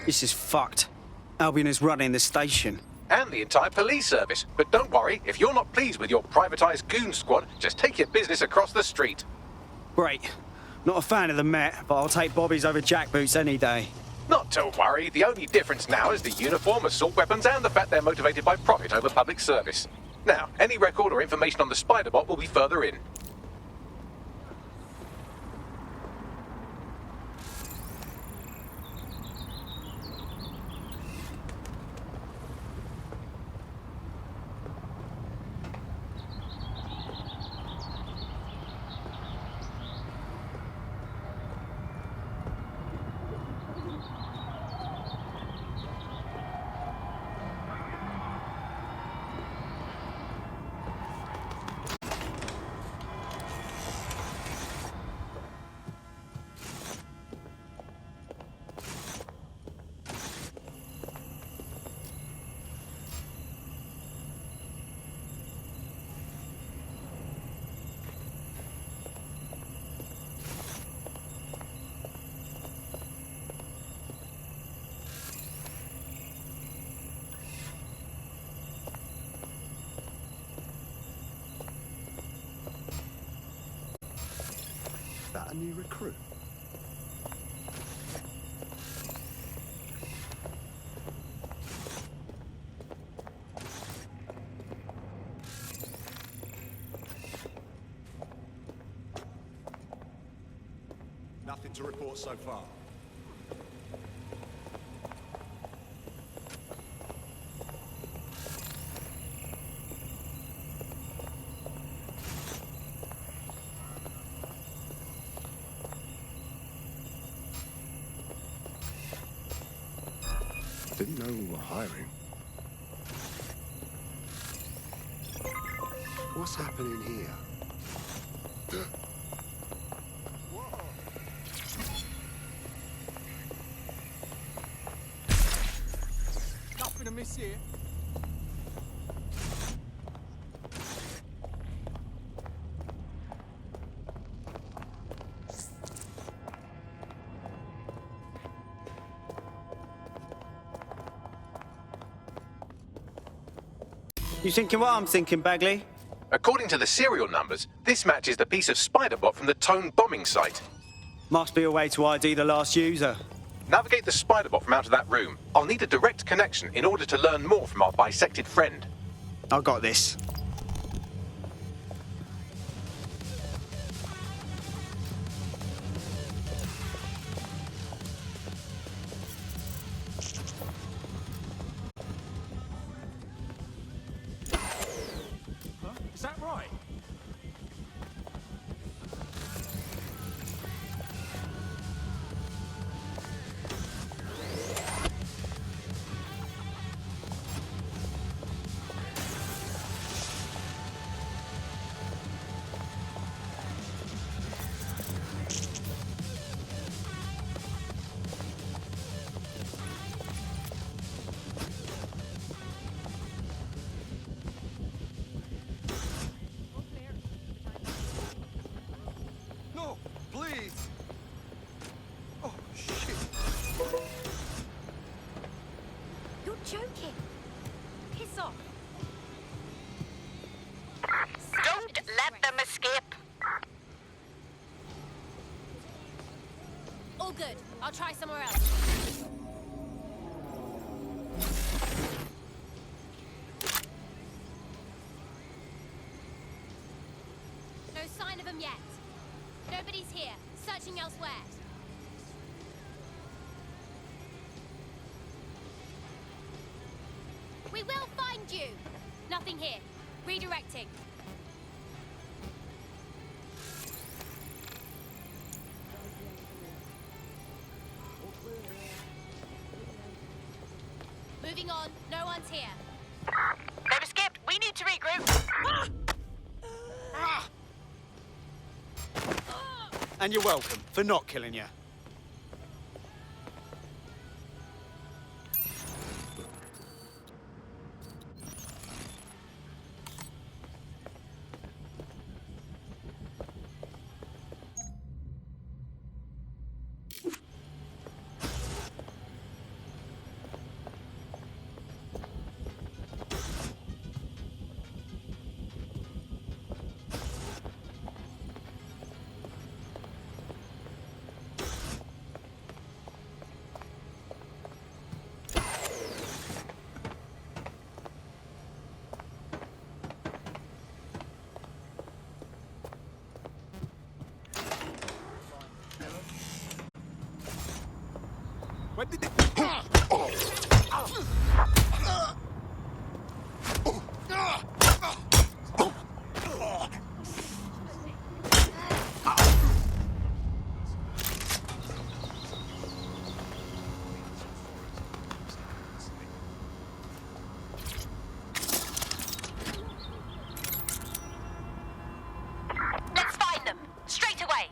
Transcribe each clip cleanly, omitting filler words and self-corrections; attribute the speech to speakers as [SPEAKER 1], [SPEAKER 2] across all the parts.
[SPEAKER 1] This is fucked. Albion is running the station.
[SPEAKER 2] And the entire police service. But don't worry, if you're not pleased with your privatised goon squad, just take your business across the street.
[SPEAKER 1] Great. Not a fan of the Met, but I'll take Bobby's over jackboots any day.
[SPEAKER 2] Not to worry, the only difference now is the uniform, assault weapons, and the fact they're motivated by profit over public service. Now, any record or information on the Spider-Bot will be further in.
[SPEAKER 3] That a new recruit? Nothing to report so far. Didn't know we were hiring. What's happening here?
[SPEAKER 4] Nothing to miss here.
[SPEAKER 1] You thinking what I'm thinking, Bagley?
[SPEAKER 2] According to the serial numbers, this matches the piece of Spider-Bot from the Tone bombing site.
[SPEAKER 1] Must be a way to ID the last user.
[SPEAKER 2] Navigate the Spider-Bot from out of that room. I'll need a direct connection in order to learn more from our bisected friend.
[SPEAKER 1] I got this.
[SPEAKER 4] Is that right?
[SPEAKER 3] No, please! Oh, shit!
[SPEAKER 5] You're joking. Piss off.
[SPEAKER 6] Don't let them escape.
[SPEAKER 5] All good. I'll try somewhere else. No sign of them yet. Nobody's here. Searching elsewhere. We will find you. Nothing here. Redirecting. Moving on. No one's here.
[SPEAKER 6] They've escaped. We need to regroup.
[SPEAKER 1] And you're welcome for not killing you.
[SPEAKER 4] When did it...
[SPEAKER 6] Let's find them. Straight away.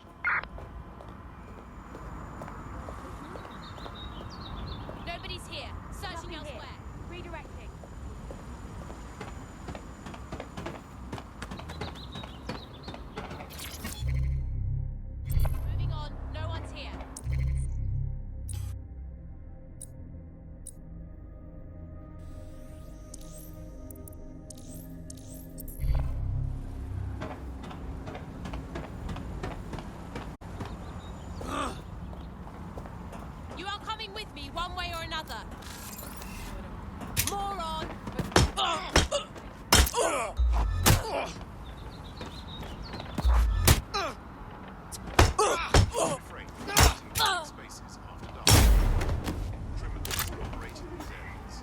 [SPEAKER 5] Nobody's here. Searching elsewhere. Redirecting. Moving on. No one's here. You are coming with me one way or another. Moron!
[SPEAKER 4] Free. Spaces after dark. Criminals will operate in these areas.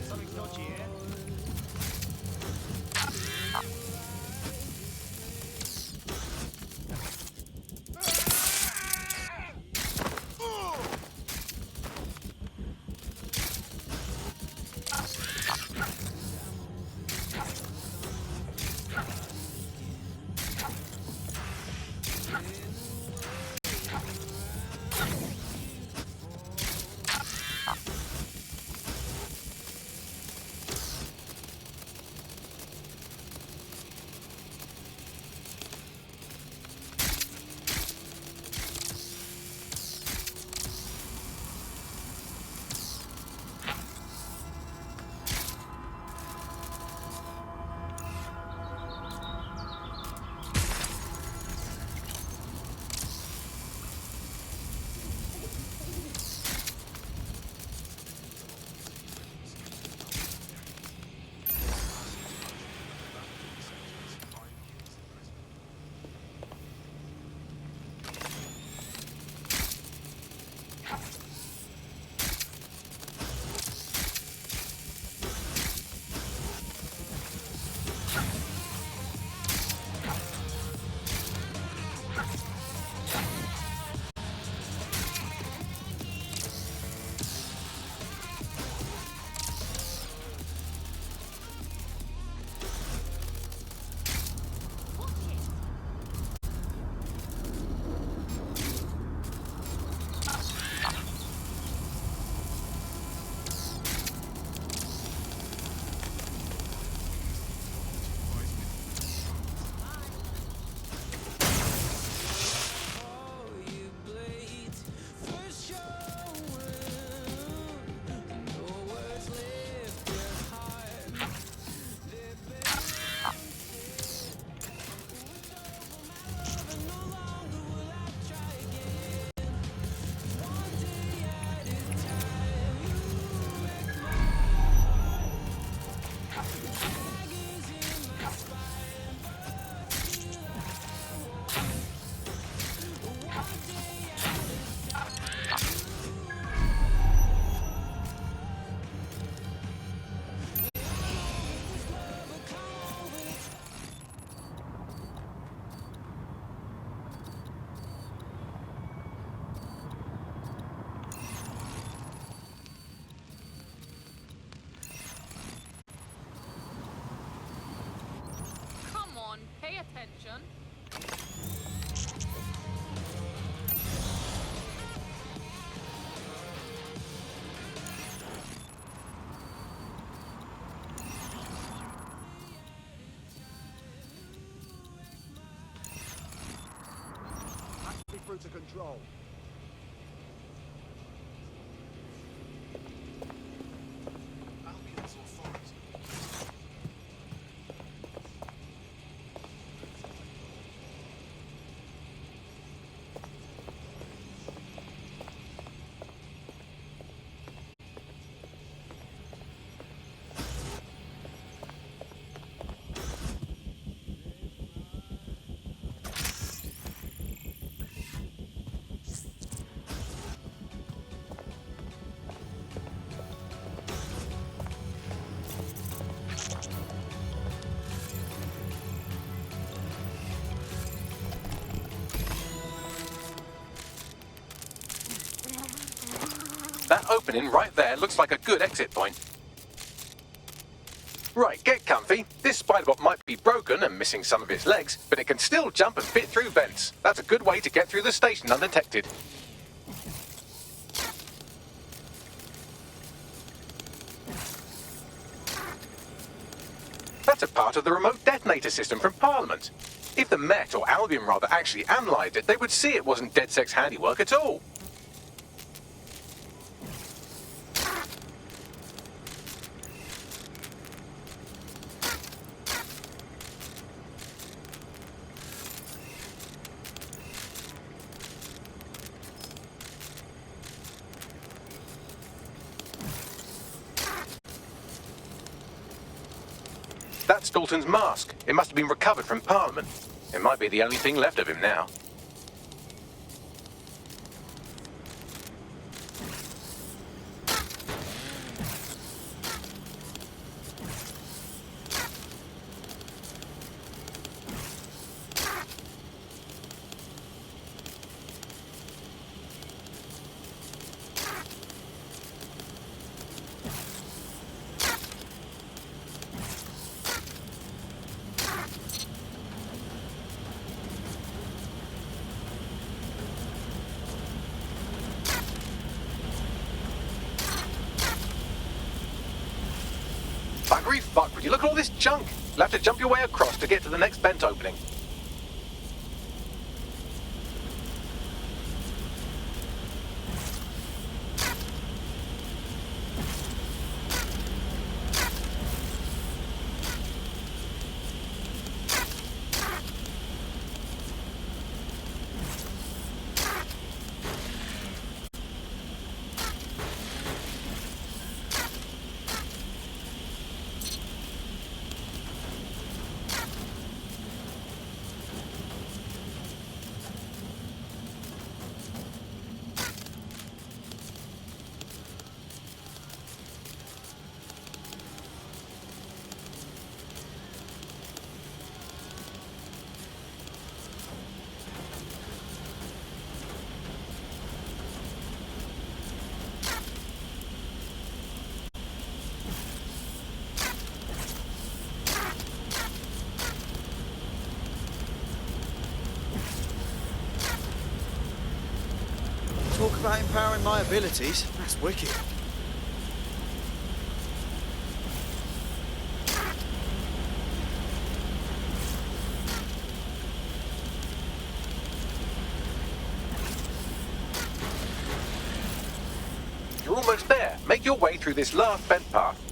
[SPEAKER 4] Something's dodgy here.
[SPEAKER 3] asshole.
[SPEAKER 4] Albion's authority.
[SPEAKER 2] That opening right there looks like a good exit point. Right, get comfy. This spider-bot might be broken and missing some of its legs, but it can still jump and fit through vents. That's a good way to get through the station undetected. That's a part of the remote detonator system from Parliament. If the Met, or Albion rather, actually analysed it, they would see it wasn't DedSec's handiwork at all. That's Dalton's mask. It must have been recovered from Parliament. It might be the only thing left of him now. Buggery fuck, would you look at all this junk? You'll have to jump your way across to get to the next vent opening.
[SPEAKER 1] Talk about empowering my abilities. That's wicked.
[SPEAKER 2] You're almost there. Make your way through this last vent path.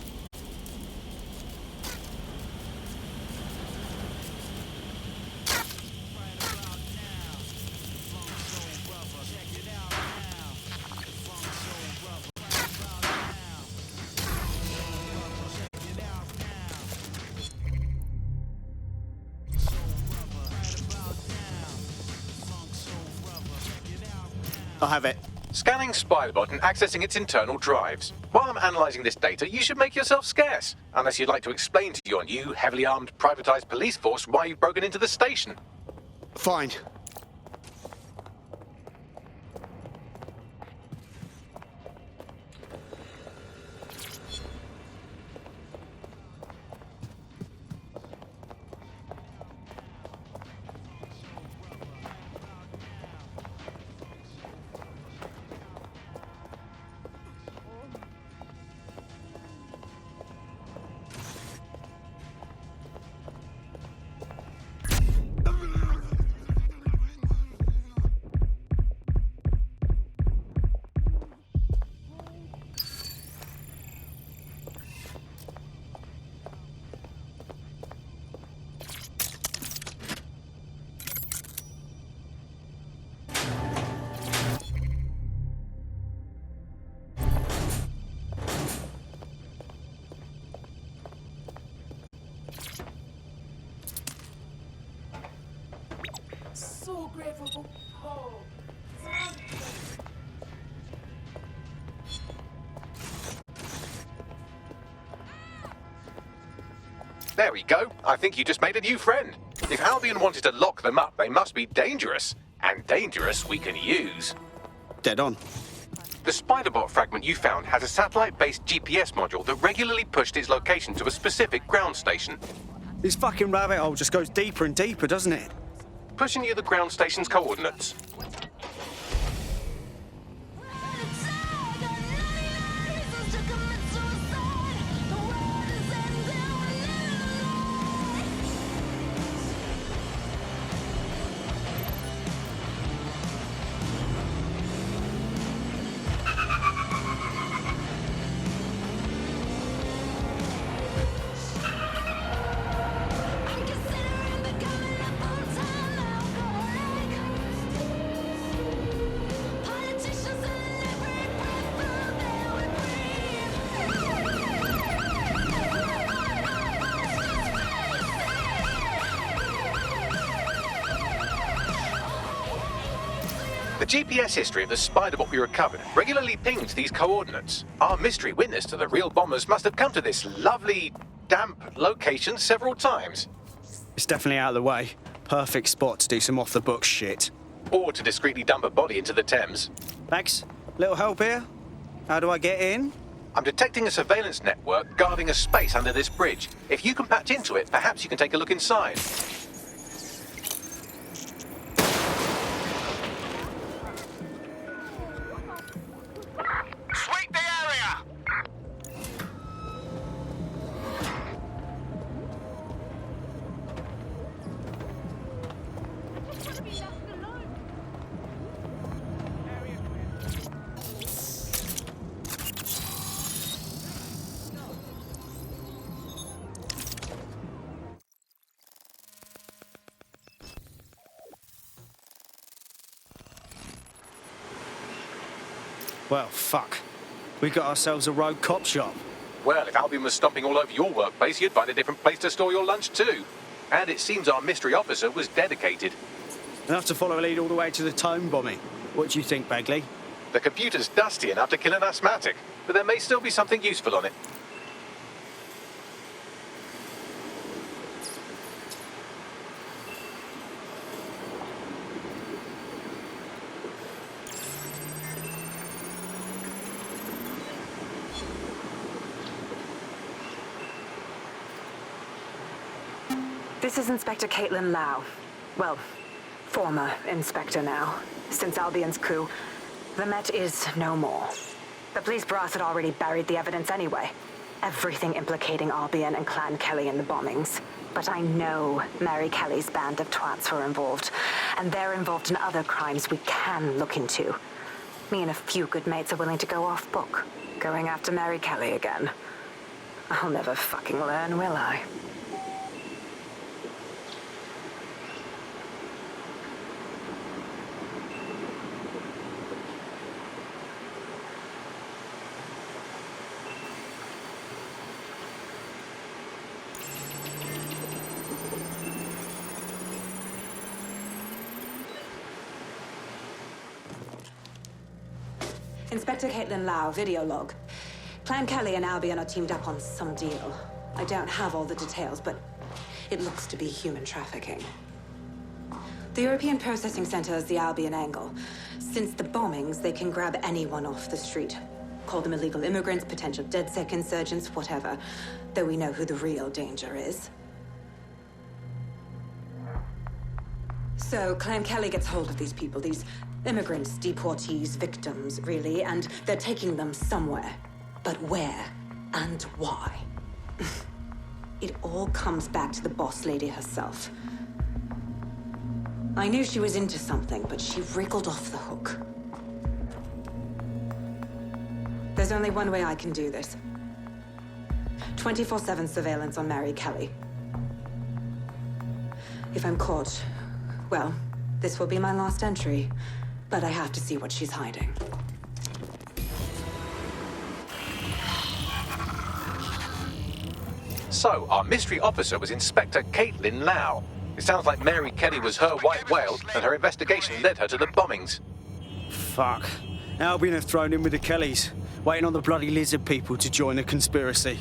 [SPEAKER 1] I have it.
[SPEAKER 2] Scanning Spiderbot and accessing its internal drives. While I'm analysing this data, you should make yourself scarce. Unless you'd like to explain to your new, heavily armed, privatised police force why you've broken into the station.
[SPEAKER 1] Fine.
[SPEAKER 2] There we go. I think you just made a new friend. If Albion wanted to lock them up, they must be dangerous. And dangerous we can use.
[SPEAKER 1] Dead on.
[SPEAKER 2] The Spiderbot fragment you found has a satellite-based GPS module that regularly pushed its location to a specific ground station.
[SPEAKER 1] This fucking rabbit hole just goes deeper and deeper, doesn't it?
[SPEAKER 2] Pushing you the ground station's coordinates. The GPS history of the Spiderbot we recovered regularly pings these coordinates. Our mystery witness to the real bombers must have come to this lovely, damp location several times.
[SPEAKER 1] It's definitely out of the way. Perfect spot to do some off-the-books shit.
[SPEAKER 2] Or to discreetly dump a body into the Thames.
[SPEAKER 1] Max, little help here? How do I get in?
[SPEAKER 2] I'm detecting a surveillance network guarding a space under this bridge. If you can patch into it, perhaps you can take a look inside.
[SPEAKER 6] Sweep the area!
[SPEAKER 1] Well, fuck. We got ourselves a rogue cop shop.
[SPEAKER 2] Well, if Albion was stomping all over your workplace, you'd find a different place to store your lunch too. And it seems our mystery officer was dedicated.
[SPEAKER 1] Enough to follow a lead all the way to the tomb bombing. What do you think, Bagley?
[SPEAKER 2] The computer's dusty enough to kill an asthmatic, but there may still be something useful on it.
[SPEAKER 7] This is Inspector Caitlin Lau. Well, former inspector now. Since Albion's coup, the Met is no more. The police brass had already buried the evidence anyway. Everything implicating Albion and Clan Kelly in the bombings. But I know Mary Kelly's band of twats were involved, and they're involved in other crimes we can look into. Me and a few good mates are willing to go off book, going after Mary Kelly again. I'll never fucking learn, will I? Inspector Caitlin Lau, video log. Clan Kelly and Albion are teamed up on some deal. I don't have all the details, but it looks to be human trafficking. The European Processing Center is the Albion angle. Since the bombings, they can grab anyone off the street. Call them illegal immigrants, potential DedSec insurgents, whatever. Though we know who the real danger is. So, Clan Kelly gets hold of these people, these immigrants, deportees, victims, really, and they're taking them somewhere. But where and why? It all comes back to the boss lady herself. I knew she was into something, but she wriggled off the hook. There's only one way I can do this. 24/7 surveillance on Mary Kelly. If I'm caught, well, this will be my last entry. But I have to see what she's hiding.
[SPEAKER 2] So, our mystery officer was Inspector Caitlin Lau. It sounds like Mary Kelly was her white whale, and her investigation led her to the bombings.
[SPEAKER 1] Fuck. Albion have thrown in with the Kellys, waiting on the bloody lizard people to join the conspiracy.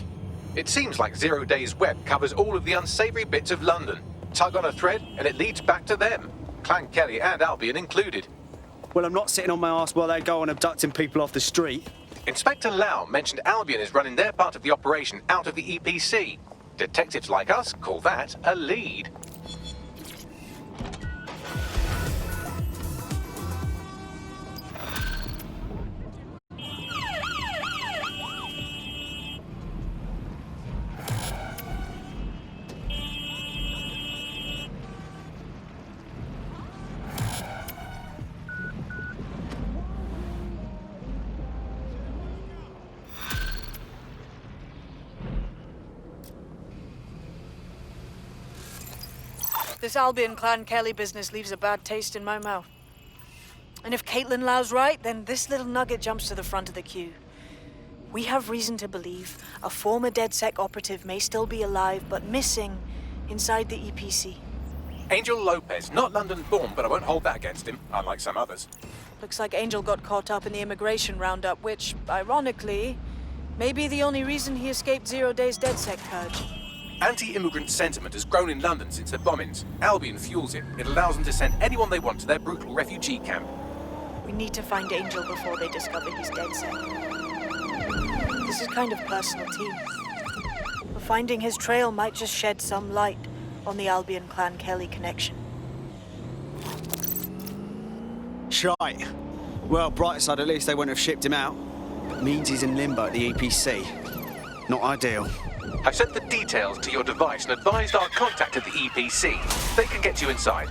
[SPEAKER 2] It seems like 0 Days Web covers all of the unsavoury bits of London. Tug on a thread, and it leads back to them. Clan Kelly and Albion included.
[SPEAKER 1] Well, I'm not sitting on my ass while they go on abducting people off the street.
[SPEAKER 2] Inspector Lau mentioned Albion is running their part of the operation out of the EPC. Detectives like us call that a lead.
[SPEAKER 8] This Albion Clan Kelly business leaves a bad taste in my mouth. And if Caitlin Lau's right, then this little nugget jumps to the front of the queue. We have reason to believe a former DedSec operative may still be alive, but missing inside the EPC.
[SPEAKER 2] Angel Lopez, not London-born, but I won't hold that against him, unlike some others.
[SPEAKER 8] Looks like Angel got caught up in the immigration roundup, which, ironically, may be the only reason he escaped 0 Days DedSec purge.
[SPEAKER 2] Anti-immigrant sentiment has grown in London since the bombings. Albion fuels it. It allows them to send anyone they want to their brutal refugee camp.
[SPEAKER 8] We need to find Angel before they discover he's DedSec. This is kind of personal too. But finding his trail might just shed some light on the Albion Clan Kelly connection.
[SPEAKER 1] Shite. Well, bright side, at least they wouldn't have shipped him out. But means he's in limbo at the EPC. Not ideal.
[SPEAKER 2] I've sent the details to your device and advised our contact at the EPC. They can get you inside.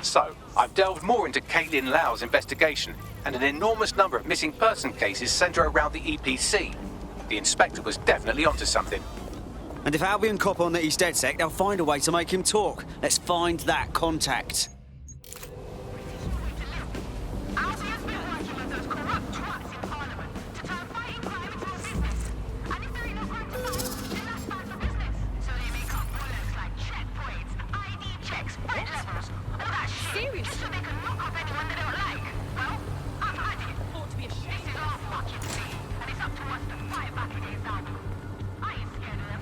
[SPEAKER 2] So, I've delved more into Caitlin Lau's investigation, and an enormous number of missing person cases centre around the EPC. The inspector was definitely onto something.
[SPEAKER 1] And if Albion cop on that he's DedSec, they'll find a way to make him talk. Let's find that contact.
[SPEAKER 6] Albion's been working with those corrupt twats in Parliament to turn fighting crime into a business. And if there ain't no crime to fight, then that's bad for business. So they make up bullets like checkpoints, ID checks, red levels, all that shit. Seriously? Just so they can lock up anyone they don't like. Well, I've had it. Ought to be ashamed. This is our fucking thing, and it's up to us to fight back against Albion. I ain't scared of them.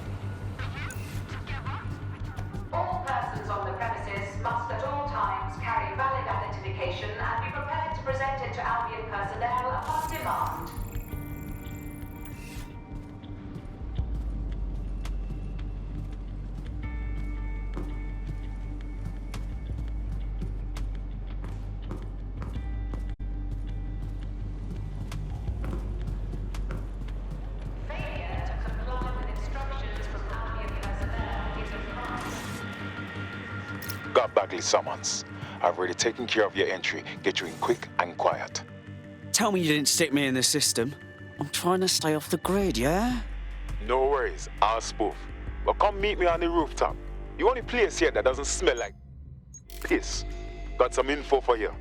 [SPEAKER 6] Are you? Together?
[SPEAKER 7] All persons on the premises must at all times carry valid identification and be prepared to present it to Albion personnel upon demand. Failure to comply with instructions from Albion personnel is a crime.
[SPEAKER 9] Got Bagley summons. I've already taken care of your entry. Get you in quick and quiet.
[SPEAKER 1] Tell me you didn't stick me in the system. I'm trying to stay off the grid, yeah?
[SPEAKER 9] No worries, I'll spoof. But come meet me on the rooftop. The only place here that doesn't smell like piss. Got some info for you.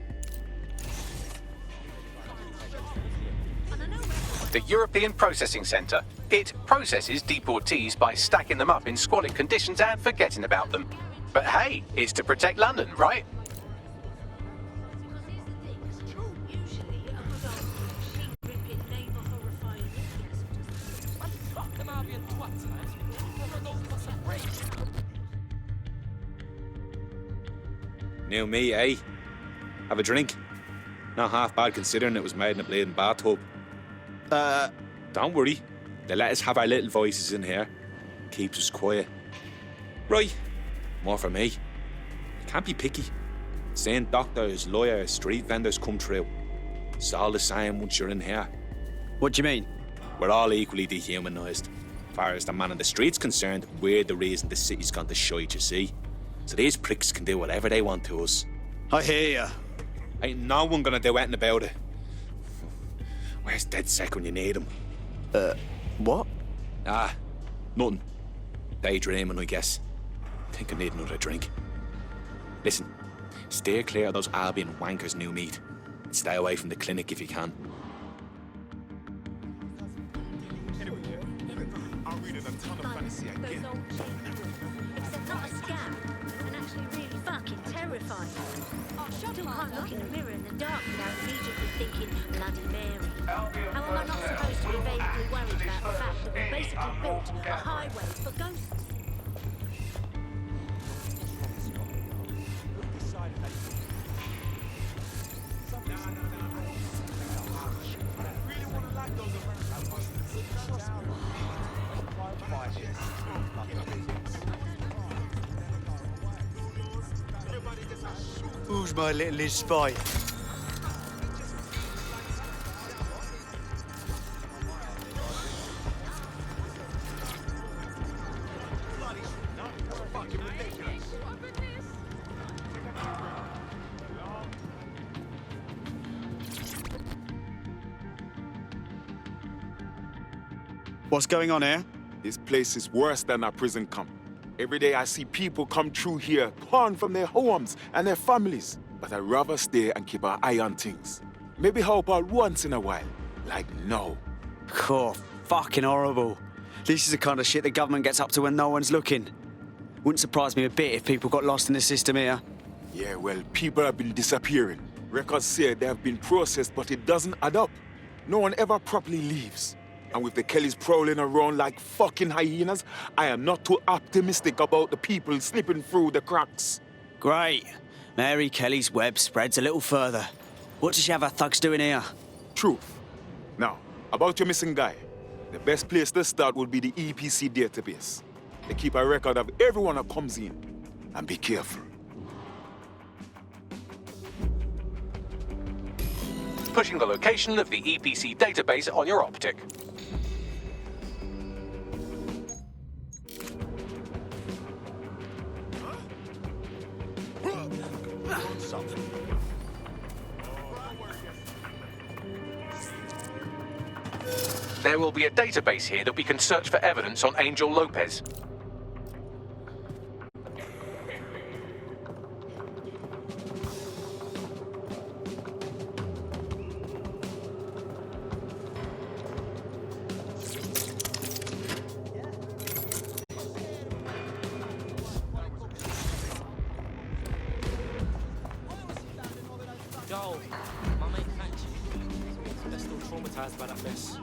[SPEAKER 2] The European Processing Centre. It processes deportees by stacking them up in squalid conditions and forgetting about them. But hey, it's to protect London, right?
[SPEAKER 10] New me, eh? Have a drink? Not half bad considering it was made in a bleeding bathtub. Don't worry. They let us have our little voices in here. Keeps us quiet. Right. More for me. You can't be picky. Seeing doctors, lawyers, street vendors come through. It's all the same once you're in here.
[SPEAKER 1] What do you mean?
[SPEAKER 10] We're all equally dehumanised. far as the man on the street's concerned, we're the reason the city's gone to shite, you see. So these pricks can do whatever they want to us.
[SPEAKER 1] I hear ya.
[SPEAKER 10] Ain't no one gonna do anything about it. Where's DedSec when you need him?
[SPEAKER 1] What?
[SPEAKER 10] Ah, nothing. Daydreaming, I guess. Think I need another drink. Listen, steer clear of those Albion wankers' new meat. And stay away from the clinic if you can.
[SPEAKER 4] I'm reading a ton of fantasy again.
[SPEAKER 6] Except not a scam, and actually really fucking terrifying. Still can't look in the mirror in the dark without immediately thinking, Bloody Mary. How am I not supposed to be vaguely worried about the fact that we basically built a highway for ghosts?
[SPEAKER 1] Who's my little spy? What's going on here?
[SPEAKER 9] This place is worse than a prison camp. Every day I see people come through here, torn from their homes and their families. But I'd rather stay and keep an eye on things. Maybe help out once in a while. Like now.
[SPEAKER 1] Oh, fucking horrible. This is the kind of shit the government gets up to when no one's looking. Wouldn't surprise me a bit if people got lost in the system here.
[SPEAKER 9] Yeah, well, people have been disappearing. Records say they have been processed, but it doesn't add up. No one ever properly leaves. And with the Kellys prowling around like fucking hyenas, I am not too optimistic about the people slipping through the cracks.
[SPEAKER 1] Great. Mary Kelly's web spreads a little further. What does she have her thugs doing here?
[SPEAKER 9] Truth. Now, about your missing guy. The best place to start would be the EPC database. They keep a record of everyone that comes in. And be careful.
[SPEAKER 2] Pushing the location of the EPC database on your optic. There will be a database here that we can search for evidence on Angel Lopez.
[SPEAKER 11] Yo, my mate Patch. They're still traumatized by that mess.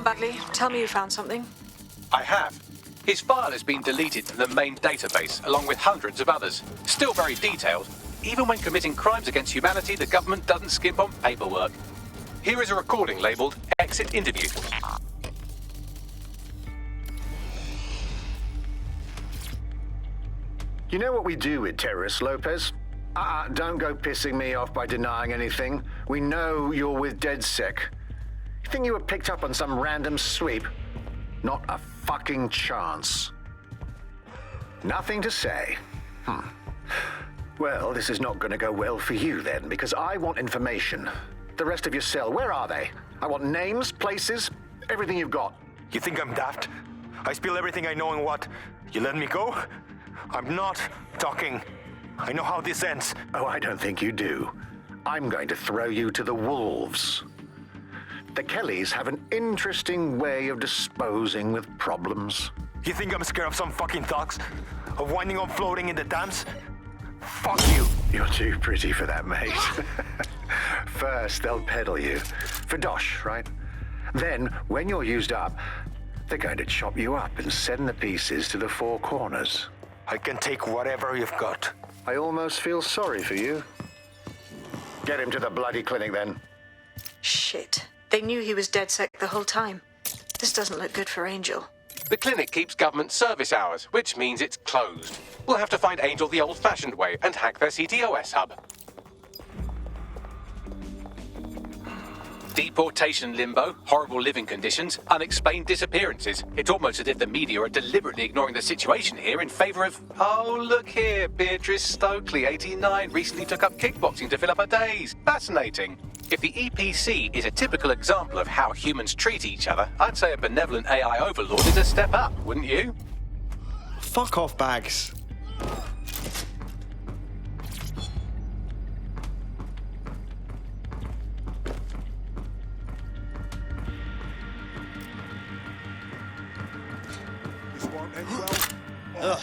[SPEAKER 8] on, Bagley. Tell me you found something.
[SPEAKER 2] I have. His file has been deleted from the main database, along with hundreds of others. Still very detailed. Even when committing crimes against humanity, the government doesn't skimp on paperwork. Here is a recording labelled Exit Interview.
[SPEAKER 12] You know what we do with terrorists, Lopez? Don't go pissing me off by denying anything. We know you're with DedSec. You think you were picked up on some random sweep? Not a fucking chance. Nothing to say. Well, this is not going to go well for you then, because I want information. The rest of your cell, where are they? I want names, places, everything you've got.
[SPEAKER 13] You think I'm daft? I spill everything I know and what? You let me go? I'm not talking. I know how this ends.
[SPEAKER 12] Oh, I don't think you do. I'm going to throw you to the wolves. The Kellys have an interesting way of disposing with problems.
[SPEAKER 13] You think I'm scared of some fucking thugs? Of winding up floating in the dams? Fuck you!
[SPEAKER 12] You're too pretty for that, mate. First, they'll peddle you. For dosh, right? Then, when you're used up, they're going to chop you up and send the pieces to the four corners.
[SPEAKER 13] I can take whatever you've got.
[SPEAKER 12] I almost feel sorry for you. Get him to the bloody clinic, then.
[SPEAKER 8] Shit. They knew he was DedSec the whole time. This doesn't look good for Angel.
[SPEAKER 2] The clinic keeps government service hours, which means it's closed. We'll have to find Angel the old-fashioned way and hack their CTOS hub. Deportation limbo, horrible living conditions, unexplained disappearances. It's almost as if the media are deliberately ignoring the situation here in favour of... Oh, look here, Beatrice Stokely, 89, recently took up kickboxing to fill up her days. Fascinating. If the EPC is a typical example of how humans treat each other, I'd say a benevolent AI overlord is a step up, wouldn't you?
[SPEAKER 1] Fuck off, Bags.
[SPEAKER 3] This won't end well.
[SPEAKER 1] Ugh.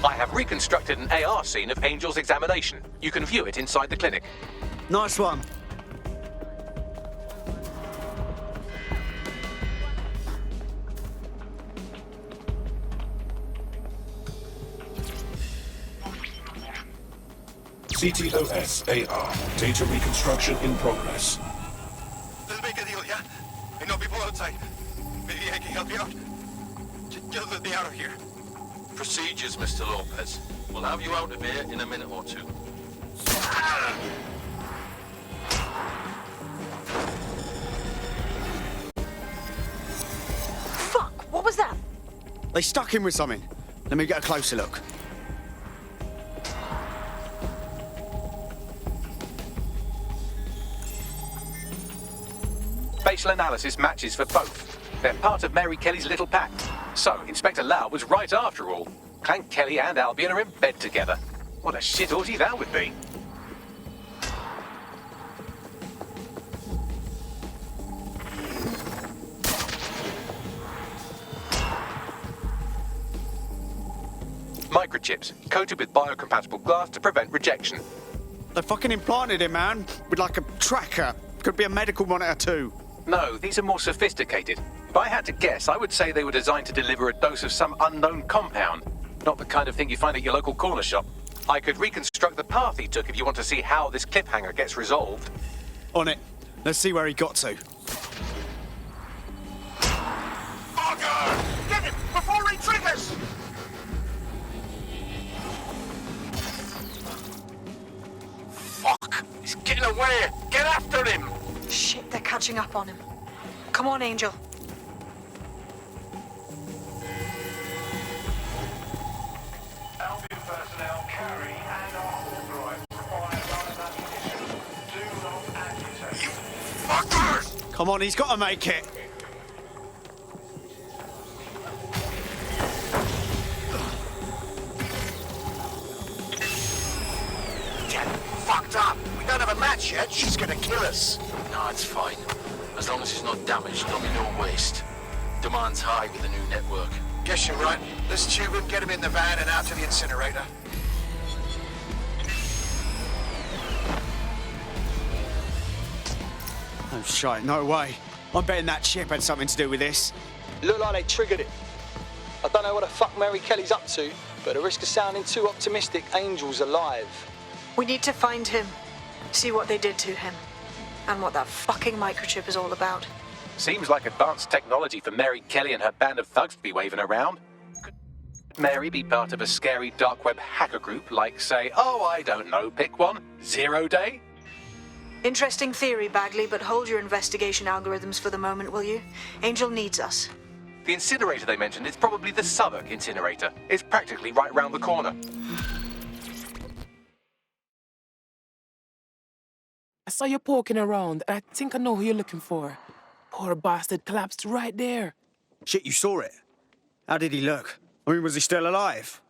[SPEAKER 2] I have reconstructed an AR scene of Angel's examination. You can view it inside the clinic.
[SPEAKER 1] Nice one.
[SPEAKER 14] CTOS AR. Data reconstruction in progress.
[SPEAKER 3] Let's make a deal, yeah? I know people outside. Maybe I can help you out. Just let me out of here.
[SPEAKER 15] Procedures, Mr. Lopez. We'll have you out of here in a minute or two.
[SPEAKER 8] Fuck! What was that?
[SPEAKER 1] They stuck him with something. Let me get a closer look.
[SPEAKER 2] Facial analysis matches for both. They're part of Mary Kelly's little pack. So, Inspector Lau was right after all. Clank Kelly and Albion are in bed together. What a shit orgy that would be. Microchips, coated with biocompatible glass to prevent rejection.
[SPEAKER 1] They fucking implanted him, man, with like a tracker. Could be a medical monitor too.
[SPEAKER 2] No, these are more sophisticated. If I had to guess, I would say they were designed to deliver a dose of some unknown compound. Not the kind of thing you find at your local corner shop. I could reconstruct the path he took if you want to see how this cliffhanger gets resolved.
[SPEAKER 1] On it. Let's see where he got to.
[SPEAKER 3] Auger! Get him before he triggers!
[SPEAKER 15] Fuck! He's getting away! Get after him!
[SPEAKER 8] Shit, they're catching up on him. Come on, Angel.
[SPEAKER 3] Albion personnel carry and are authorized to fire live ammunition. Do not agitate. You
[SPEAKER 15] fuckers!
[SPEAKER 1] Come on, he's got to make it.
[SPEAKER 3] Get fucked up. We don't have a match yet. She's gonna kill us.
[SPEAKER 15] No, it's fine. As long as he's not damaged, there'll be no waste. Demand's high with the new network.
[SPEAKER 3] Guess you're right. Let's tube him, get him in the van and out to the incinerator.
[SPEAKER 1] Oh, shite, no way. I'm betting that chip had something to do with this.
[SPEAKER 16] Looked like they triggered it. I don't know what the fuck Mary Kelly's up to, but at the risk of sounding too optimistic, Angel's alive.
[SPEAKER 8] We need to find him, see what they did to him, and what that fucking microchip is all about.
[SPEAKER 2] Seems like advanced technology for Mary Kelly and her band of thugs to be waving around. Could Mary be part of a scary dark web hacker group like, say, oh, I don't know, pick one, 0 Day?
[SPEAKER 8] Interesting theory, Bagley, but hold your investigation algorithms for the moment, will you? Angel needs us.
[SPEAKER 2] The incinerator they mentioned is probably the Southwark incinerator. It's practically right round the corner.
[SPEAKER 17] I saw you poking around, and I think I know who you're looking for. Poor bastard collapsed right there.
[SPEAKER 1] Shit, you saw it? How did he look? I mean, was he still alive?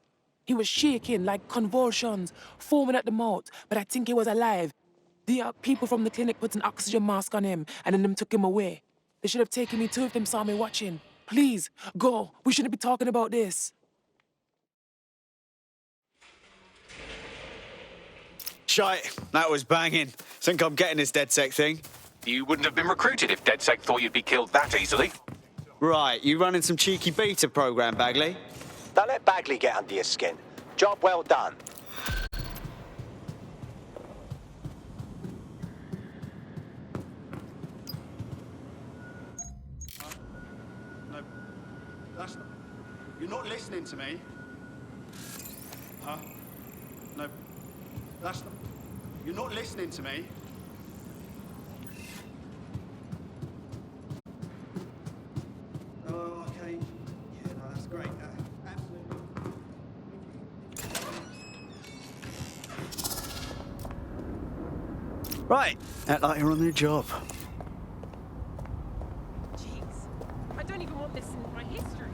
[SPEAKER 17] He was shaking like convulsions, foaming at the mouth, but I think he was alive. The people from the clinic put an oxygen mask on him, and then them took him away. They should have taken me too if them saw me watching. Please, go. We shouldn't be talking about this.
[SPEAKER 1] Shite, that was banging. Think I'm getting this DedSec thing?
[SPEAKER 2] You wouldn't have been recruited if DedSec thought you'd be killed that easily.
[SPEAKER 1] Right, you running some cheeky beta program, Bagley?
[SPEAKER 18] Don't let Bagley get under your skin. Job well done.
[SPEAKER 1] No, that's not... You're not listening to me. Huh? No, that's not... You're not listening to me. Oh, okay. Yeah, no, that's great. Absolutely. Right, act like you're on the job.
[SPEAKER 19] Jeez, I don't even want this in my history.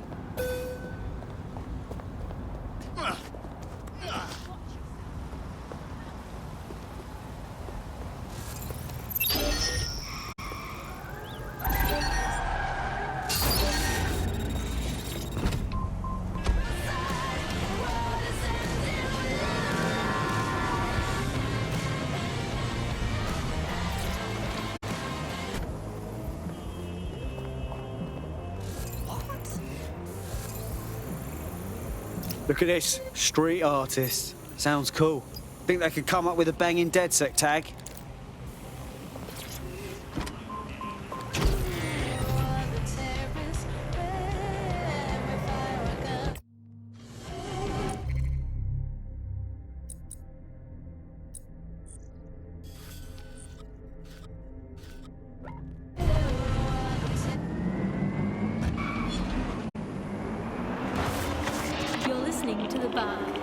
[SPEAKER 1] Look at this, street artist. Sounds cool. Think they could come up with a banging DedSec tag?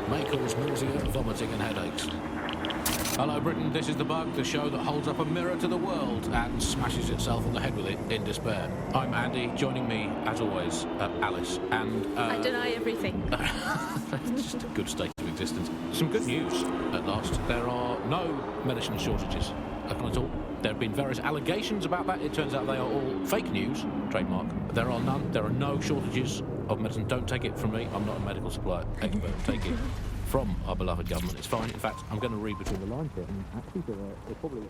[SPEAKER 20] may cause nausea, vomiting and headaches. Hello Britain, this is The Bug, the show that holds up a mirror to the world and smashes itself on the head with it in despair. I'm Andy, joining me, as always, Alice, and...
[SPEAKER 19] I deny everything.
[SPEAKER 20] Just a good state of existence. Some good news, at last. There are no medicine shortages. At all. There have been various allegations about that. It turns out they are all fake news, trademark. There are none. There are no shortages of medicine. Don't take it from me. I'm not a medical supply expert. Take it from our beloved government. It's fine. In fact, I'm going to read between the lines here. And actually, they're probably...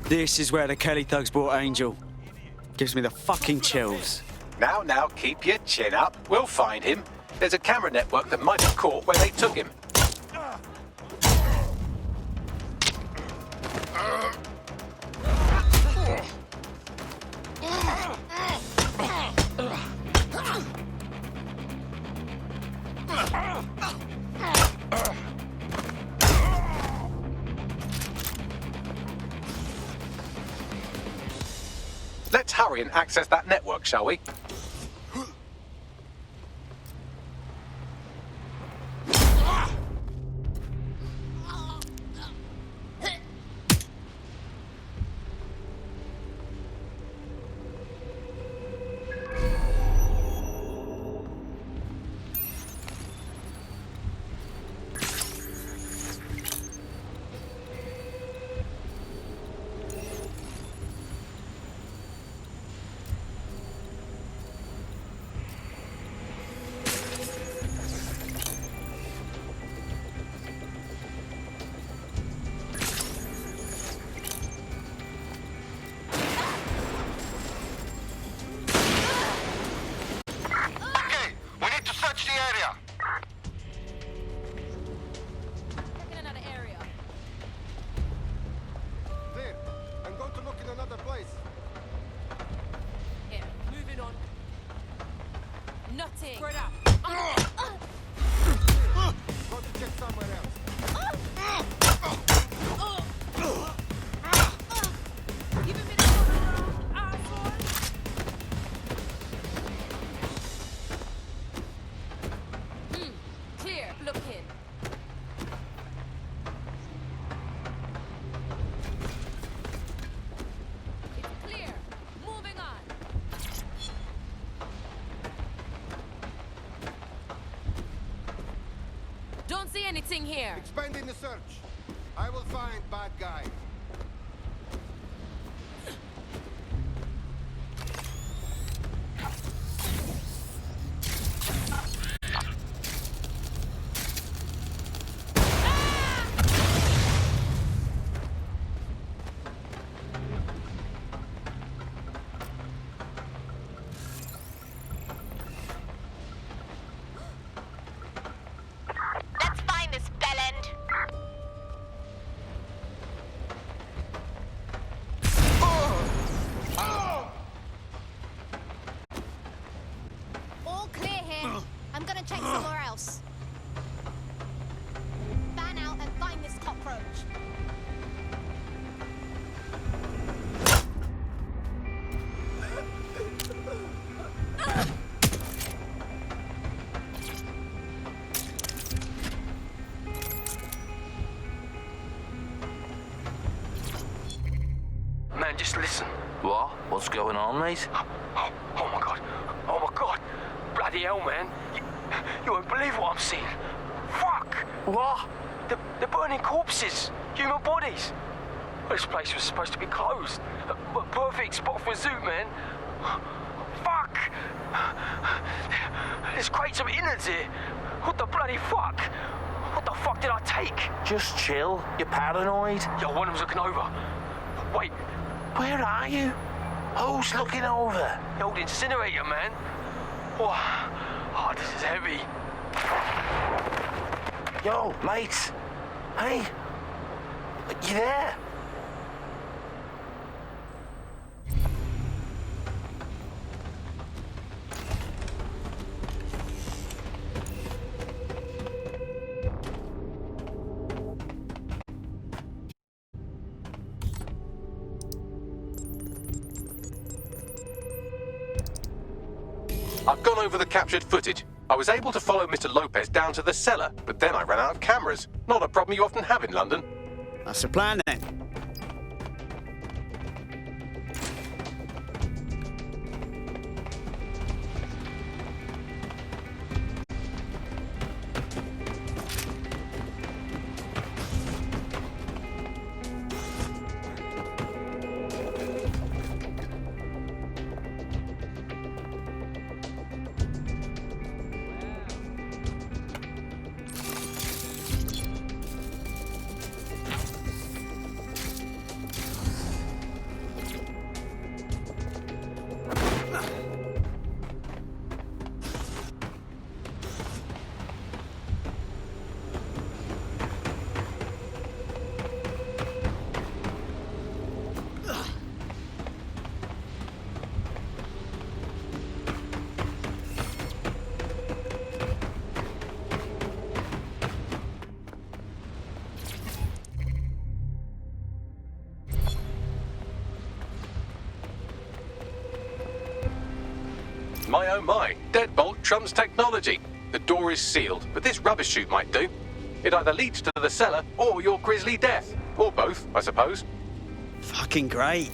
[SPEAKER 21] This is where the Kelly thugs brought Angel. Gives me the fucking chills.
[SPEAKER 2] Now, keep your chin up. We'll find him. There's a camera network that might have caught where they took him. Let's hurry and access that network, shall we?
[SPEAKER 19] Nothing. Spread out.
[SPEAKER 3] Go to check somewhere else.
[SPEAKER 19] Clear. Look in. It's clear. Moving on. Don't see anything here.
[SPEAKER 3] Expanding the search. I will find bad guy.
[SPEAKER 6] Let's find this bellend.
[SPEAKER 5] All clear here. I'm gonna check somewhere else. Fan out and find this cockroach.
[SPEAKER 15] Man, just listen. What? What's going on, mate?
[SPEAKER 11] Oh my god. Oh my god. Bloody hell, man. You won't believe what I'm seeing. Fuck.
[SPEAKER 15] What?
[SPEAKER 11] They're burning corpses. Human bodies. This place was supposed to be closed. A perfect spot for a zoo, man. Fuck. There's crates of innards here. What the bloody fuck? What the fuck did I take?
[SPEAKER 15] Just chill. You're paranoid.
[SPEAKER 11] Yo, one of them's looking over. Wait.
[SPEAKER 15] Where are you? Who's looking over?
[SPEAKER 11] The old incinerator, man. Oh, this is heavy.
[SPEAKER 15] Yo, mate. Hey. You there?
[SPEAKER 2] I've gone over the captured footage. I was able to follow Mr. Lopez down to the cellar, but then I ran out of cameras. Not a problem you often have in London.
[SPEAKER 21] That's the plan then.
[SPEAKER 2] My oh my, deadbolt trumps technology. The door is sealed, but this rubbish chute might do. It either leads to the cellar or your grisly death. Or both, I suppose.
[SPEAKER 21] Fucking great.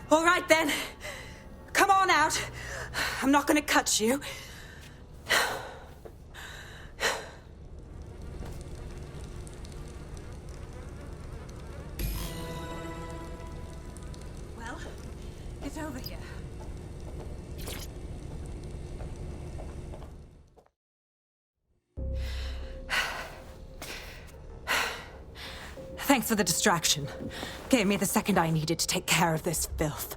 [SPEAKER 7] All right, then. Come on out. I'm not going to cut you. Well, get over here. Thanks for the distraction. Gave me the second I needed to take care of this filth.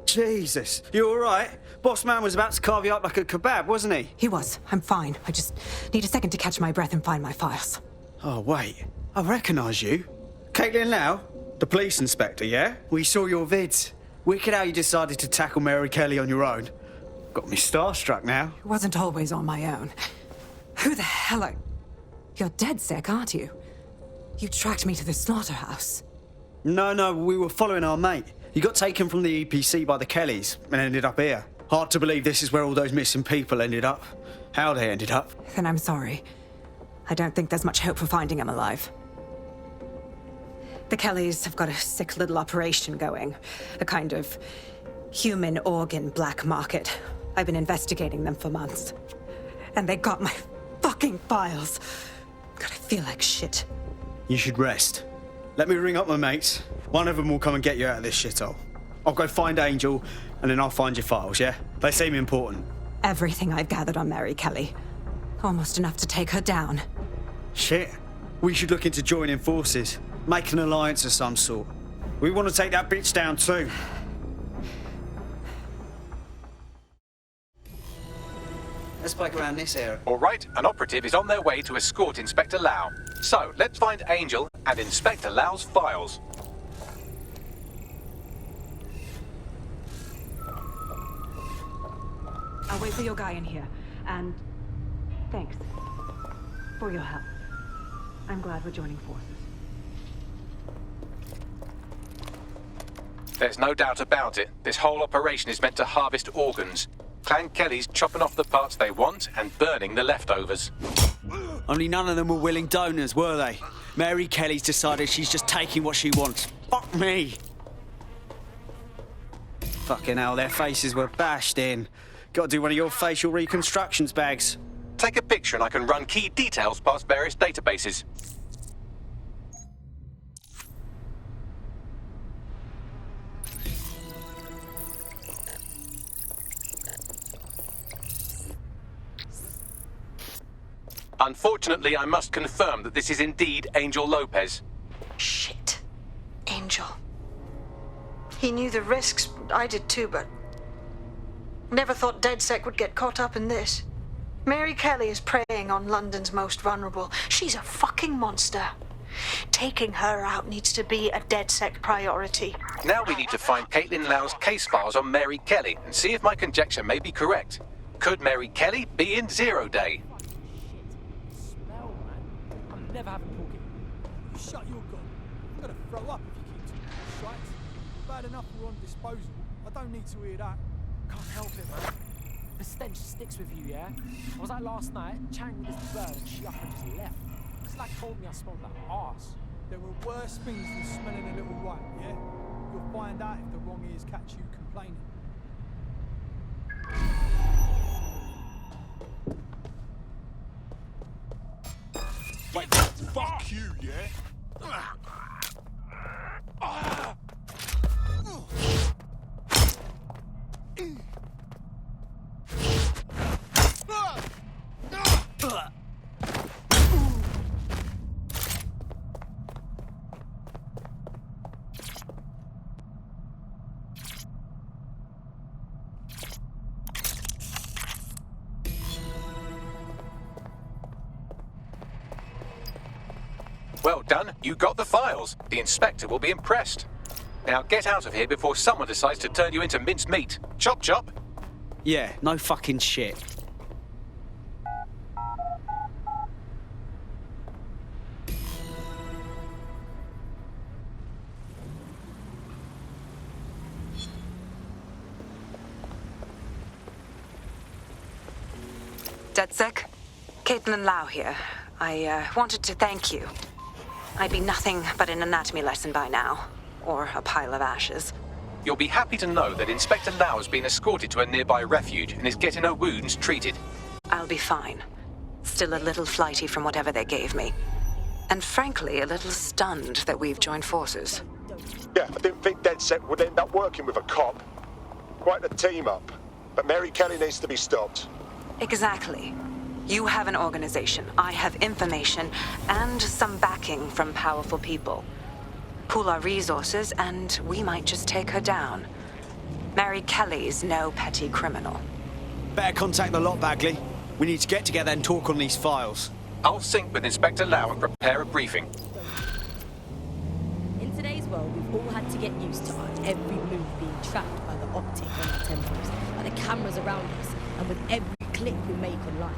[SPEAKER 21] Jesus, you all right? Boss man was about to carve you up like a kebab, wasn't he?
[SPEAKER 7] He was. I'm fine. I just need a second to catch my breath and find my files.
[SPEAKER 21] Oh, wait. I recognise you. Caitlin Lau? The police inspector, yeah? We saw your vids. Wicked how you decided to tackle Mary Kelly on your own. Got me starstruck now.
[SPEAKER 7] It wasn't always on my own. Who the hell are... You're dead sick, aren't you? You tracked me to the slaughterhouse.
[SPEAKER 21] No, we were following our mate. He got taken from the EPC by the Kellys and ended up here. Hard to believe this is where all those missing people ended up. How they ended up.
[SPEAKER 7] Then I'm sorry. I don't think there's much hope for finding him alive. The Kellys have got a sick little operation going. A kind of human organ black market. I've been investigating them for months. And they got my fucking files. God, I feel like shit.
[SPEAKER 21] You should rest. Let me ring up my mates. One of them will come and get you out of this shithole. I'll go find Angel, and then I'll find your files, yeah? They seem important.
[SPEAKER 7] Everything I've gathered on Mary Kelly. Almost enough to take her down.
[SPEAKER 21] Shit. We should look into joining forces. Make an alliance of some sort. We want to take that bitch down too. Let's bike around this area.
[SPEAKER 2] All right, an operative is on their way to escort Inspector Lau. So, let's find Angel and Inspector Lau's files.
[SPEAKER 7] I'll wait for your guy in here. And thanks for your help. I'm glad we're joining forces.
[SPEAKER 2] There's no doubt about it. This whole operation is meant to harvest organs. Clan Kelly's chopping off the parts they want and burning the leftovers.
[SPEAKER 21] Only none of them were willing donors, were they? Mary Kelly's decided she's just taking what she wants. Fuck me. Fucking hell, their faces were bashed in. Got to do one of your facial reconstructions, Bags.
[SPEAKER 2] Take a picture and I can run key details past various databases. Unfortunately, I must confirm that this is indeed Angel Lopez.
[SPEAKER 8] Shit. Angel. He knew the risks. I did too, but... never thought DedSec would get caught up in this. Mary Kelly is preying on London's most vulnerable. She's a fucking monster. Taking her out needs to be a DedSec priority.
[SPEAKER 2] Now we need to find Caitlin Lau's case files on Mary Kelly and see if my conjecture may be correct. Could Mary Kelly be in Zero Day?
[SPEAKER 10] I'm never having talking. You shut your gun. I'm gonna throw up if you keep talking shite. Bad enough we're on disposal. I don't need to hear that.
[SPEAKER 22] Can't help it, man. The stench sticks with you, yeah? I was like last night, chatting with this bird, and she up and just left. It's like told me I smelled like arse.
[SPEAKER 10] There were worse things than smelling a little right, yeah? You'll find out if the wrong ears catch you complaining.
[SPEAKER 9] Wait, fuck you, yeah?
[SPEAKER 2] Well done, you got the files. The inspector will be impressed. Now get out of here before someone decides to turn you into minced meat. Chop chop.
[SPEAKER 21] Yeah, no fucking shit.
[SPEAKER 7] DedSec, Caitlin Lau here. I wanted to thank you. I'd be nothing but an anatomy lesson by now, or a pile of ashes.
[SPEAKER 2] You'll be happy to know that Inspector Lau has been escorted to a nearby refuge and is getting her wounds treated.
[SPEAKER 7] I'll be fine. Still a little flighty from whatever they gave me. And frankly, a little stunned that we've joined forces.
[SPEAKER 23] Yeah, I didn't think DedSec would end up working with a cop. Quite a team up. But Mary Kelly needs to be stopped.
[SPEAKER 7] Exactly. You have an organization, I have information, and some backing from powerful people. Pool our resources, and we might just take her down. Mary Kelly's no petty criminal.
[SPEAKER 21] Better contact the lot, Bagley. We need to get together and talk on these files.
[SPEAKER 2] I'll sync with Inspector Lau and prepare a briefing.
[SPEAKER 24] In today's world, we've all had to get used to our every move being tracked by the optic on our temples, by the cameras around us, and with every click we make online.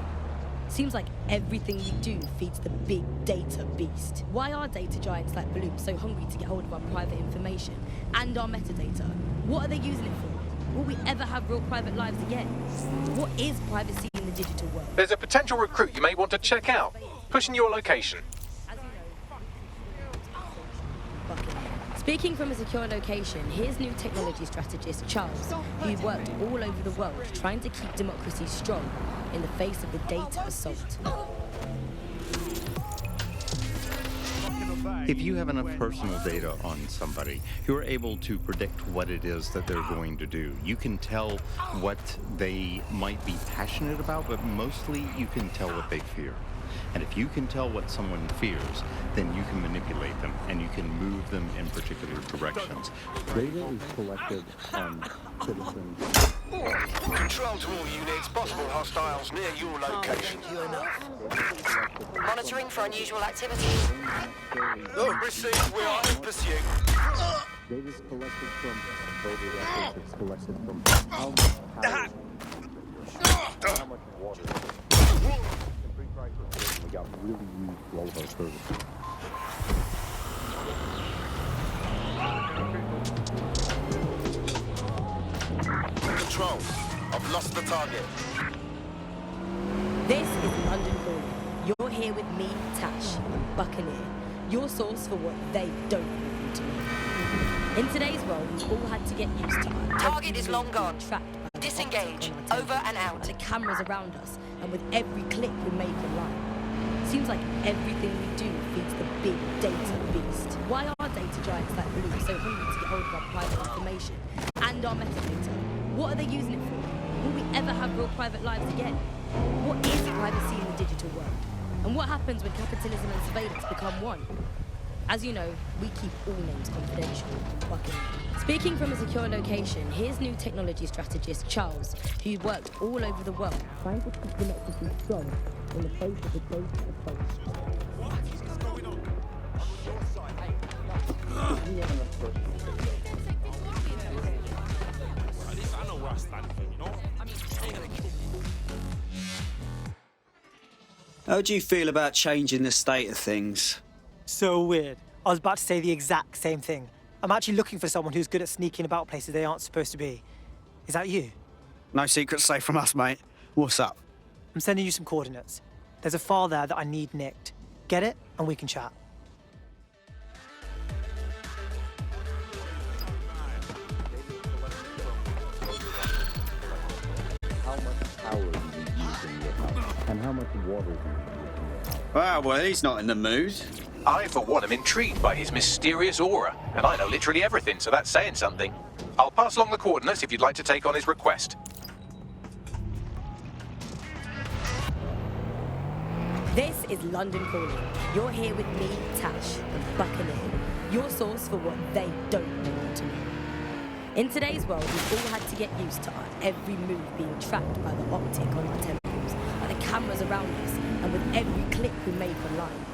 [SPEAKER 24] Seems like everything we do feeds the big data beast. Why are data giants like Bloom so hungry to get hold of our private information and our metadata? What are they using it for? Will we ever have real private lives again? What is privacy in the digital world?
[SPEAKER 2] There's a potential recruit you may want to check out. Pushing your location.
[SPEAKER 24] Speaking from a secure location, here's new technology strategist Charles, who worked all over the world trying to keep democracy strong in the face of the data assault.
[SPEAKER 25] If you have enough personal data on somebody, you're able to predict what it is that they're going to do. You can tell what they might be passionate about, but mostly you can tell what they fear. And if you can tell what someone fears, then you can manipulate them and you can move them in particular directions. Data is collected on citizens.
[SPEAKER 3] Control to all units, possible hostiles near your location.
[SPEAKER 26] Monitoring for unusual activity.
[SPEAKER 3] Received, we are in pursuit.
[SPEAKER 25] Data is collected from voter records, it's collected from how much water. We got really used for all of our services.
[SPEAKER 3] Control, I've lost the target.
[SPEAKER 24] This is London Calling. You're here with me, Tash, the Buccaneer, your source for what they don't want you to know. In today's world, we've all had to get used to it.
[SPEAKER 4] Target is long gone.
[SPEAKER 24] Trapped by the
[SPEAKER 4] Disengage.
[SPEAKER 24] optic on our
[SPEAKER 4] Over and out.
[SPEAKER 24] by the cameras around us, and with every click we make online. Seems like everything we do feeds the big data beast. Why are data giants like Blue so hungry to get hold of our private information and our metadata? What are they using it for? Will we ever have real private lives again? What is privacy in the digital world? And what happens when capitalism and surveillance become one? As you know, we keep all names confidential. Speaking from a secure location, here's new technology strategist Charles, who worked all over the world trying to keep democracy strong in the face of the data approach.
[SPEAKER 9] At least I know where I stand for, you know?
[SPEAKER 21] How do you feel about changing the state of things?
[SPEAKER 12] So weird. I was about to say the exact same thing. I'm actually looking for someone who's good at sneaking about places they aren't supposed to be. Is that you?
[SPEAKER 21] No secrets safe from us, mate. What's up?
[SPEAKER 12] I'm sending you some coordinates. There's a file there that I need nicked. Get it, and we can chat.
[SPEAKER 25] How much power do you use in your house? And how much water do you use in your house?
[SPEAKER 21] Well, he's not in the mood.
[SPEAKER 2] I, for one, am intrigued by his mysterious aura, and I know literally everything, so that's saying something. I'll pass along the coordinates if you'd like to take on his request.
[SPEAKER 24] This is London Calling. You're here with me, Tash, the Buccaneer, your source for what they don't want to know. In today's world, we've all had to get used to our every move being tracked by the optic on our temples, by the cameras around us, and with every click we make online.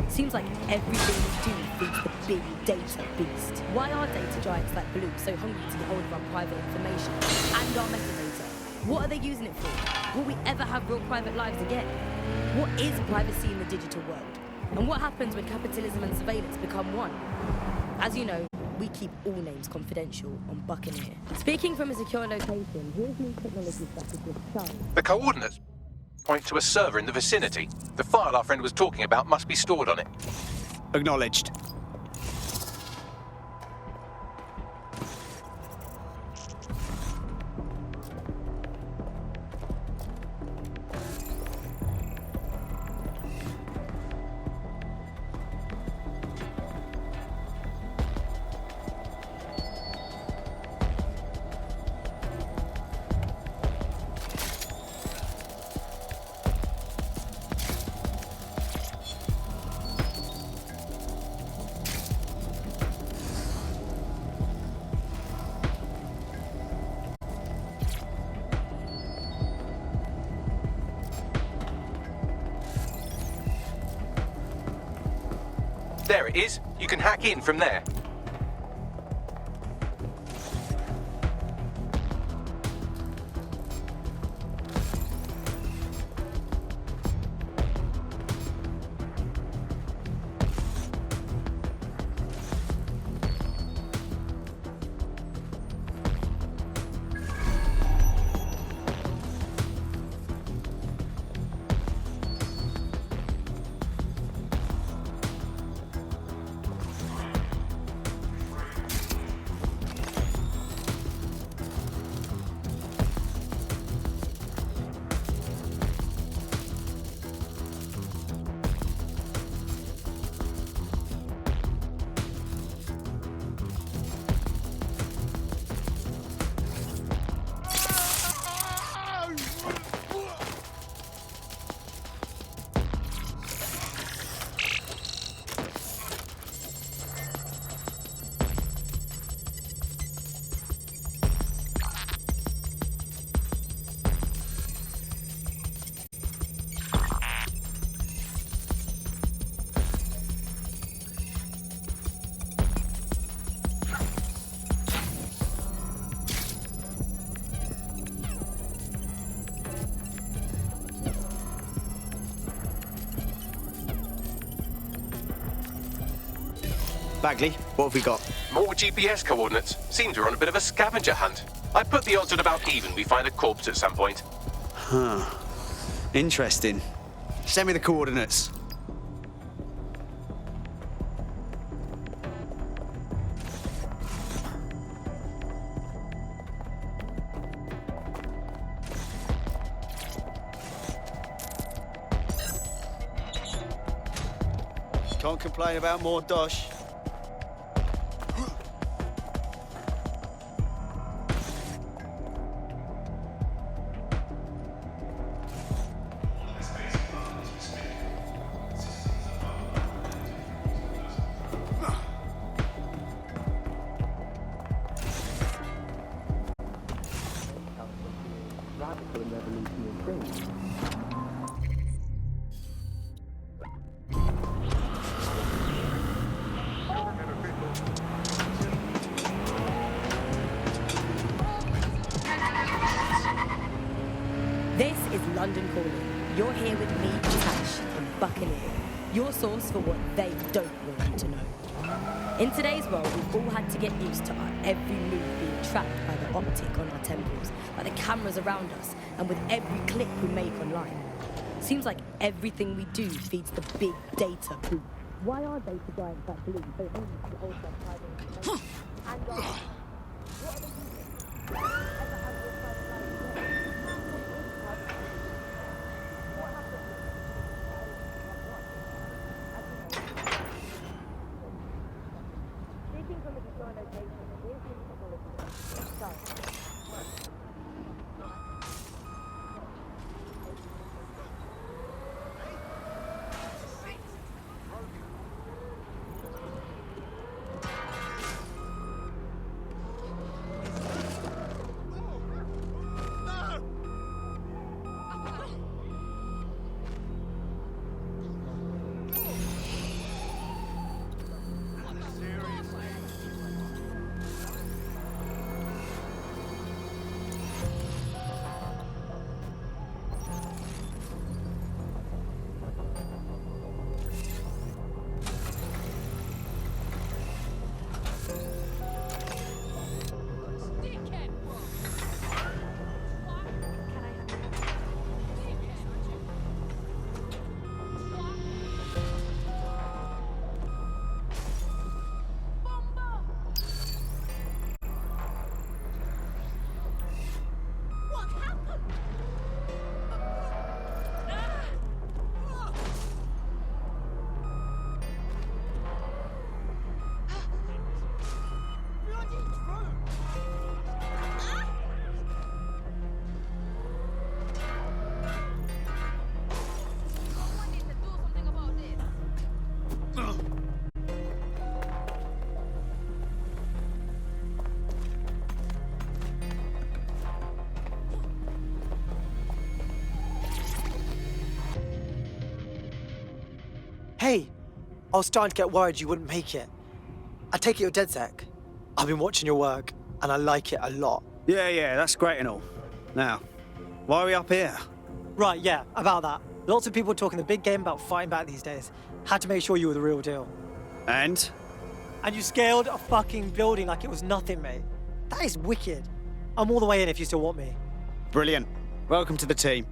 [SPEAKER 24] Seems like everything we do feeds the big data beast. Why are data giants like Blue so hungry to get hold of our private information and our metadata? What are they using it for? Will we ever have real private lives again? What is privacy in the digital world? And what happens when capitalism and surveillance become one? As you know, we keep all names confidential on Buccaneer. Speaking from a secure location, here's new technology strategist Charles.
[SPEAKER 2] The coordinates point to a server in the vicinity. The file our friend was talking about must be stored on it.
[SPEAKER 21] Acknowledged.
[SPEAKER 2] There it is. You can hack in from there.
[SPEAKER 21] Bagley, what have we got?
[SPEAKER 2] More GPS coordinates. Seems we're on a bit of a scavenger hunt. I put the odds at about even we find a corpse at some point.
[SPEAKER 21] Huh. Interesting. Send me the coordinates. Can't complain about more dosh.
[SPEAKER 24] This is London Calling. You're here with me, Tash, and Buccaneer, your source for what they don't want you to know. In today's world, we've all had to get used to our every move being tracked by the optic on our temples, by the cameras around us, and with every click we make online. Seems like everything we do feeds the big data pool. Why are data giants that believe they need to also private and what are they
[SPEAKER 12] Hey, I was starting to get worried you wouldn't make it. I take it you're dead, Zach. I've been watching your work, and I like it a lot.
[SPEAKER 21] Yeah, that's great and all. Now, why are we up here?
[SPEAKER 12] Right, yeah, about that. Lots of people talking the big game about fighting back these days. Had to make sure you were the real deal.
[SPEAKER 21] And?
[SPEAKER 12] And you scaled a fucking building like it was nothing, mate. That is wicked. I'm all the way in if you still want me.
[SPEAKER 21] Brilliant. Welcome to the team.